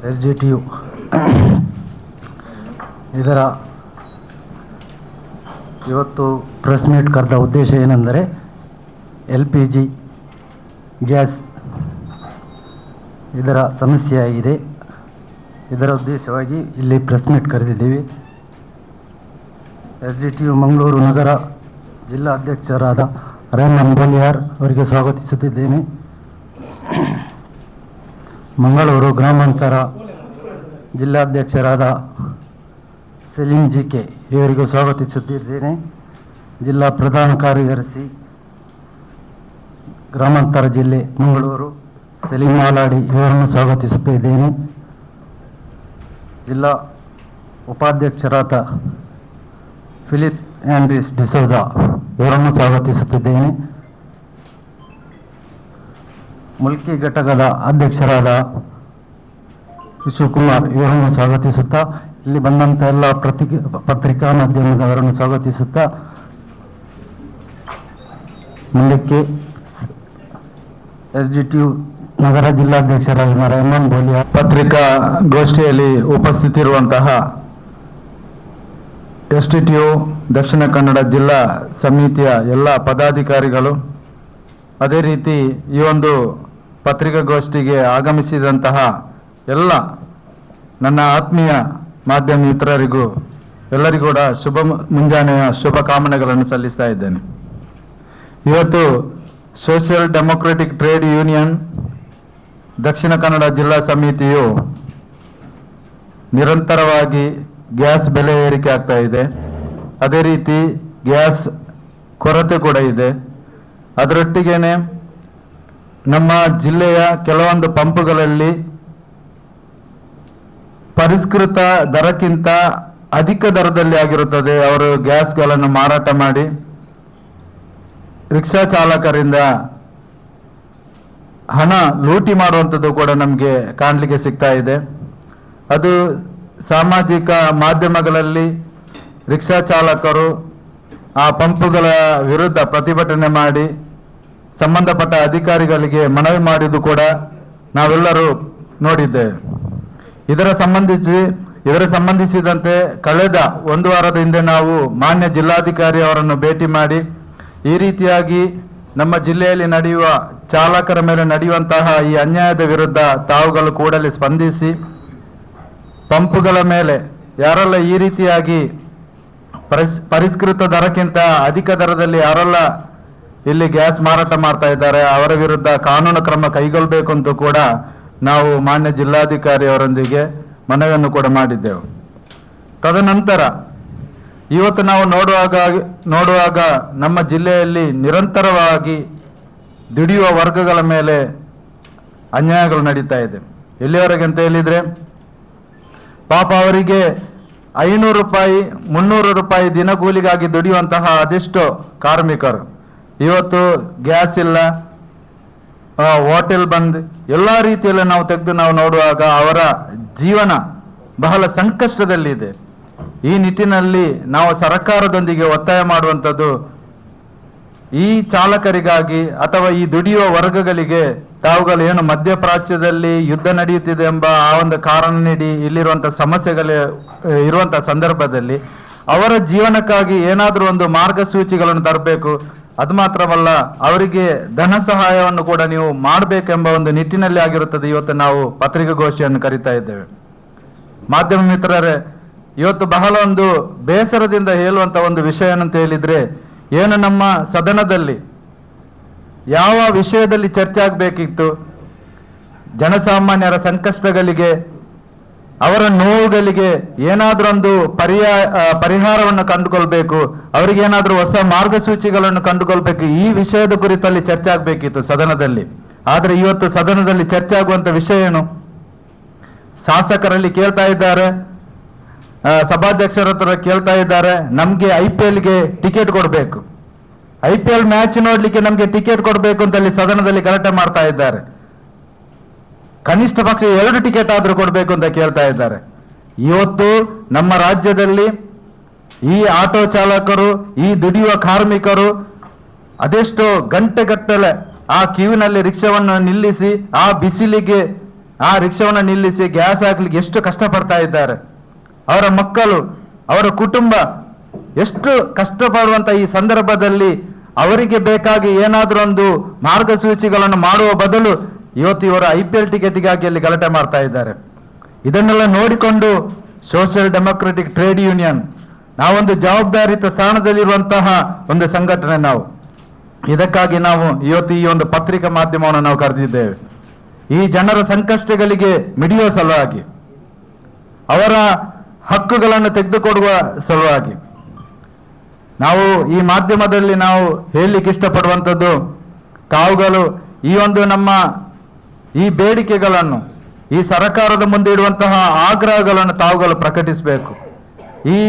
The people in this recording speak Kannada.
SGTU ಇದರ ಇವತ್ತು ಪ್ರೆಸ್ ಮೀಟ್ ಕರೆದ ಉದ್ದೇಶ ಏನೆಂದರೆ LPG ಗ್ಯಾಸ್ ಇದರ ಸಮಸ್ಯೆ ಆಗಿದೆ. ಇದರ ಉದ್ದೇಶವಾಗಿ ಇಲ್ಲಿ ಪ್ರೆಸ್ ಮೀಟ್ ಕರೆದಿದ್ದೀವಿ. SGTU ಮಂಗಳೂರು ನಗರ ಜಿಲ್ಲಾ ಅಧ್ಯಕ್ಷರಾದ ರೇಮನ್ ಬೋಲಿಯಾರ್ ಅವರಿಗೆ ಸ್ವಾಗತಿಸುತ್ತಿದ್ದೇನೆ. ಮಂಗಳೂರು ಗ್ರಾಮಾಂತರ ಜಿಲ್ಲಾಧ್ಯಕ್ಷರಾದ ಸಲೀಂ JK ಇವರಿಗೂ ಸ್ವಾಗತಿಸುತ್ತಿದ್ದೇನೆ. ಜಿಲ್ಲಾ ಪ್ರಧಾನ ಕಾರ್ಯದರ್ಶಿ ಗ್ರಾಮಾಂತರ ಜಿಲ್ಲೆ ಮಂಗಳೂರು ಸಲೀಂ ಮಾಲಾಡಿ ಇವರನ್ನು ಸ್ವಾಗತಿಸುತ್ತಿದ್ದೇನೆ. ಜಿಲ್ಲಾ ಉಪಾಧ್ಯಕ್ಷರಾದ ಫಿಲಿಪ್ ಆಂಡ್ರಿಸ್ ಡಿಸೋಜಾ ಇವರನ್ನು ಸ್ವಾಗತಿಸುತ್ತಿದ್ದೇನೆ. ಮುಲ್ಕಿ ಘಟಕದ ಅಧ್ಯಕ್ಷರಾದ ವಿಶ್ವಕುಮಾರ್ ಇವರನ್ನು ಸ್ವಾಗತಿಸುತ್ತಾ, ಇಲ್ಲಿ ಬಂದಂಥ ಎಲ್ಲ ಪತ್ರಿಕಾ ಮಾಧ್ಯಮದವರನ್ನು ಸ್ವಾಗತಿಸುತ್ತಾ, ಮುಂದಕ್ಕೆ SGTU ನಗರ ಜಿಲ್ಲಾಧ್ಯಕ್ಷರಾದ ರೇಮನ್ ಬೋಲಿಯಾರ್ ಪತ್ರಿಕಾಗೋಷ್ಠಿಯಲ್ಲಿ ಉಪಸ್ಥಿತಿರುವಂತಹ SGTU ದಕ್ಷಿಣ ಕನ್ನಡ ಜಿಲ್ಲಾ ಸಮಿತಿಯ ಎಲ್ಲ ಪದಾಧಿಕಾರಿಗಳು, ಅದೇ ರೀತಿ ಈ ಒಂದು ಪತ್ರಿಕಾಗೋಷ್ಠಿಗೆ ಆಗಮಿಸಿದಂತಹ ಎಲ್ಲ ನನ್ನ ಆತ್ಮೀಯ ಮಾಧ್ಯಮ ಮಿತ್ರರಿಗೂ ಎಲ್ಲರಿಗೂ ಕೂಡ ಮುಂಜಾನೆಯ ಶುಭ ಕಾಮನೆಗಳನ್ನು ಸಲ್ಲಿಸ್ತಾ ಇದ್ದೇನೆ. ಇವತ್ತು social democratic trade union Dakshina Kannada ಜಿಲ್ಲಾ ಸಮಿತಿಯು ನಿರಂತರವಾಗಿ ಗ್ಯಾಸ್ ಬೆಲೆ ಏರಿಕೆ ಆಗ್ತಾ ಇದೆ. ಅದೇ ರೀತಿ ಗ್ಯಾಸ್ ಕೊರತೆ ಕೂಡ ಇದೆ. ಅದರೊಟ್ಟಿಗೆನೆ ನಮ್ಮ ಜಿಲ್ಲೆಯ ಕೆಲವೊಂದು ಪಂಪ್ಗಳಲ್ಲಿ ಪರಿಷ್ಕೃತ ದರಕ್ಕಿಂತ ಅಧಿಕ ದರದಲ್ಲಿ ಆಗಿರುತ್ತದೆ. ಅವರು ಗ್ಯಾಸ್ಗಳನ್ನು ಮಾರಾಟ ಮಾಡಿ ರಿಕ್ಷಾ ಚಾಲಕರಿಂದ ಹಣ ಲೂಟಿ ಮಾಡುವಂಥದ್ದು ಕೂಡ ನಮಗೆ ಕಾಣಲಿಕ್ಕೆ ಸಿಗ್ತಾ ಇದೆ. ಅದು ಸಾಮಾಜಿಕ ಮಾಧ್ಯಮಗಳಲ್ಲಿ ರಿಕ್ಷಾ ಚಾಲಕರು ಆ ಪಂಪುಗಳ ವಿರುದ್ಧ ಪ್ರತಿಭಟನೆ ಮಾಡಿ ಸಂಬಂಧಪಟ್ಟ ಅಧಿಕಾರಿಗಳಿಗೆ ಮನವಿ ಮಾಡಿದ್ದು ಕೂಡ ನಾವೆಲ್ಲರೂ ನೋಡಿದ್ದೇವೆ. ಇದರ ಸಂಬಂಧಿಸಿದಂತೆ ಕಳೆದ ಒಂದು ವಾರದ ಹಿಂದೆ ನಾವು ಮಾನ್ಯ ಜಿಲ್ಲಾಧಿಕಾರಿ ಅವರನ್ನು ಭೇಟಿ ಮಾಡಿ ಈ ರೀತಿಯಾಗಿ ನಮ್ಮ ಜಿಲ್ಲೆಯಲ್ಲಿ ನಡೆಯುವ ಚಾಲಕರ ಮೇಲೆ ನಡೆಯುವಂತಹ ಈ ಅನ್ಯಾಯದ ವಿರುದ್ಧ ತಾವುಗಳು ಕೂಡಲೇ ಸ್ಪಂದಿಸಿ ಪಂಪುಗಳ ಮೇಲೆ ಯಾರೆಲ್ಲ ಈ ರೀತಿಯಾಗಿ ಪರಿಷ್ಕೃತ ದರಕ್ಕಿಂತ ಅಧಿಕ ದರದಲ್ಲಿ ಯಾರೆಲ್ಲ ಇಲ್ಲಿ ಗ್ಯಾಸ್ ಮಾರಾಟ ಮಾಡ್ತಾ ಇದ್ದಾರೆ ಅವರ ವಿರುದ್ಧ ಕಾನೂನು ಕ್ರಮ ಕೈಗೊಳ್ಳಬೇಕು ಅಂತ ಕೂಡ ನಾವು ಮಾನ್ಯ ಜಿಲ್ಲಾಧಿಕಾರಿ ಅವರೊಂದಿಗೆ ಮನವಿಯನ್ನು ಕೂಡ ಮಾಡಿದ್ದೆವು. ತದನಂತರ ಇವತ್ತು ನಾವು ನೋಡುವಾಗ ನಮ್ಮ ಜಿಲ್ಲೆಯಲ್ಲಿ ನಿರಂತರವಾಗಿ ದುಡಿಯುವ ವರ್ಗಗಳ ಮೇಲೆ ಅನ್ಯಾಯಗಳು ನಡೀತಾ ಇದೆ. ಎಲ್ಲಿವರೆಗೆ ಅಂತ ಹೇಳಿದ್ರೆ, ಪಾಪ ಅವರಿಗೆ 500 ರೂಪಾಯಿ 300 ರೂಪಾಯಿ ದಿನಗೂಲಿಗಾಗಿ ದುಡಿಯುವಂತಹ ಅದೆಷ್ಟೋ ಕಾರ್ಮಿಕರು ಇವತ್ತು ಗ್ಯಾಸ್ ಇಲ್ಲ, ಹೋಟೆಲ್ ಬಂದ್, ಎಲ್ಲ ರೀತಿಯಲ್ಲಿ ನಾವು ತೆಗೆದು ನಾವು ನೋಡುವಾಗ ಅವರ ಜೀವನ ಬಹಳ ಸಂಕಷ್ಟದಲ್ಲಿದೆ. ಈ ನಿಟ್ಟಿನಲ್ಲಿ ನಾವು ಸರ್ಕಾರದೊಂದಿಗೆ ಒತ್ತಾಯ ಮಾಡುವಂಥದ್ದು, ಈ ಚಾಲಕರಿಗಾಗಿ ಅಥವಾ ಈ ದುಡಿಯುವ ವರ್ಗಗಳಿಗೆ ತಾವುಗಳು ಏನು ಮಧ್ಯಪ್ರಾಚ್ಯದಲ್ಲಿ ಯುದ್ಧ ನಡೆಯುತ್ತಿದೆ ಎಂಬ ಆ ಒಂದು ಕಾರಣ ನೀಡಿ ಇಲ್ಲಿರುವಂತಹ ಸಮಸ್ಯೆಗಳು ಇರುವಂತಹ ಸಂದರ್ಭದಲ್ಲಿ ಅವರ ಜೀವನಕ್ಕಾಗಿ ಏನಾದರೂ ಒಂದು ಮಾರ್ಗಸೂಚಿಗಳನ್ನು ತರಬೇಕು. ಅದು ಮಾತ್ರವಲ್ಲ, ಅವರಿಗೆ ಧನ ಸಹಾಯವನ್ನು ಕೂಡ ನೀವು ಮಾಡಬೇಕೆಂಬ ಒಂದು ನಿಟ್ಟಿನಲ್ಲಿ ಆಗಿರುತ್ತದೆ ಇವತ್ತು ನಾವು ಪತ್ರಿಕಾಗೋಷ್ಠಿಯನ್ನು ಕರೀತಾ ಇದ್ದೇವೆ. ಮಾಧ್ಯಮ ಮಿತ್ರರೇ, ಇವತ್ತು ಬಹಳ ಒಂದು ಬೇಸರದಿಂದ ಹೇಳುವಂತ ಒಂದು ವಿಷಯ ಏನಂತ ಹೇಳಿದ್ರೆ, ಏನು ನಮ್ಮ ಸದನದಲ್ಲಿ ಯಾವ ವಿಷಯದಲ್ಲಿ ಚರ್ಚೆ ಆಗಬೇಕಿತ್ತು, ಜನಸಾಮಾನ್ಯರ ಸಂಕಷ್ಟಗಳಿಗೆ ಅವರ ನೋವುಗಳಿಗೆ ಏನಾದ್ರೂ ಒಂದು ಪರಿಹಾರವನ್ನು ಕಂಡುಕೊಳ್ಬೇಕು, ಅವರಿಗೆ ಏನಾದ್ರೂ ಹೊಸ ಮಾರ್ಗಸೂಚಿಗಳನ್ನು ಕಂಡುಕೊಳ್ಬೇಕು, ಈ ವಿಷಯದ ಕುರಿತಲ್ಲಿ ಚರ್ಚೆ ಆಗಬೇಕಿತ್ತು ಸದನದಲ್ಲಿ. ಆದ್ರೆ ಇವತ್ತು ಸದನದಲ್ಲಿ ಚರ್ಚೆ ಆಗುವಂತ ವಿಷಯ ಏನು? ಶಾಸಕರಲ್ಲಿ ಕೇಳ್ತಾ ಇದ್ದಾರೆ, ಸಭಾಧ್ಯಕ್ಷರ ಹತ್ರ ಕೇಳ್ತಾ ಇದ್ದಾರೆ, ನಮ್ಗೆ IPLಗೆ ಟಿಕೆಟ್ ಕೊಡಬೇಕು, IPL ಮ್ಯಾಚ್ ನೋಡ್ಲಿಕ್ಕೆ ನಮ್ಗೆ ಟಿಕೆಟ್ ಕೊಡಬೇಕು ಅಂತ ಅಲ್ಲಿ ಸದನದಲ್ಲಿ ಗಲಾಟೆ ಮಾಡ್ತಾ ಇದ್ದಾರೆ. ಕನಿಷ್ಠ ಪಕ್ಷ 2 ಟಿಕೆಟ್ ಆದ್ರೂ ಕೊಡಬೇಕು ಅಂತ ಕೇಳ್ತಾ ಇದ್ದಾರೆ. ಇವತ್ತು ನಮ್ಮ ರಾಜ್ಯದಲ್ಲಿ ಈ ಆಟೋ ಚಾಲಕರು, ಈ ದುಡಿಯುವ ಕಾರ್ಮಿಕರು ಅದೆಷ್ಟೋ ಗಂಟೆಗಟ್ಟಲೆ ಆ ಕ್ಯೂವಿನಲ್ಲಿ ರಿಕ್ಷಾವನ್ನು ನಿಲ್ಲಿಸಿ ಆ ಬಿಸಿಲಿಗೆ ಆ ರಿಕ್ಷಾವನ್ನು ನಿಲ್ಲಿಸಿ ಗ್ಯಾಸ್ ಹಾಕ್ಲಿಕ್ಕೆ ಎಷ್ಟು ಕಷ್ಟಪಡ್ತಾ ಇದ್ದಾರೆ. ಅವರ ಮಕ್ಕಳು, ಅವರ ಕುಟುಂಬ ಎಷ್ಟು ಕಷ್ಟಪಡುವಂತ ಈ ಸಂದರ್ಭದಲ್ಲಿ ಅವರಿಗೆ ಬೇಕಾಗಿ ಏನಾದರೂ ಒಂದು ಮಾರ್ಗಸೂಚಿಗಳನ್ನು ಮಾಡುವ ಬದಲು ಇವತ್ತು ಇವರು IPL ಟಿಕೆಟ್ಗಾಗಿ ಅಲ್ಲಿ ಗಲಾಟೆ ಮಾಡ್ತಾ ಇದ್ದಾರೆ. ಇದನ್ನೆಲ್ಲ ನೋಡಿಕೊಂಡು ಸೋಷಿಯಲ್ ಡೆಮೊಕ್ರೆಟಿಕ್ ಟ್ರೇಡ್ ಯೂನಿಯನ್ ನಾವೊಂದು ಜವಾಬ್ದಾರಿತ ಸ್ಥಾನದಲ್ಲಿರುವಂತಹ ಒಂದು ಸಂಘಟನೆ. ಇದಕ್ಕಾಗಿ ನಾವು ಇವತ್ತು ಈ ಒಂದು ಪತ್ರಿಕಾ ಮಾಧ್ಯಮವನ್ನು ನಾವು ಕರೆದಿದ್ದೇವೆ. ಈ ಜನರ ಸಂಕಷ್ಟಗಳಿಗೆ ಮಿಡಿಯುವ ಸಲುವಾಗಿ, ಅವರ ಹಕ್ಕುಗಳನ್ನು ತೆಗೆದುಕೊಡುವ ಸಲುವಾಗಿ ನಾವು ಈ ಮಾಧ್ಯಮದಲ್ಲಿ ನಾವು ಹೇಳಲಿಕ್ಕೆ ಇಷ್ಟಪಡುವಂಥದ್ದು, ತಾವುಗಳು ಈ ಒಂದು ನಮ್ಮ ಈ ಬೇಡಿಕೆಗಳನ್ನು, ಈ ಸರ್ಕಾರದ ಮುಂದೆ ಇಡುವಂತಹ ಆಗ್ರಹಗಳನ್ನು ತಾವುಗಳು ಪ್ರಕಟಿಸಬೇಕು. ಈ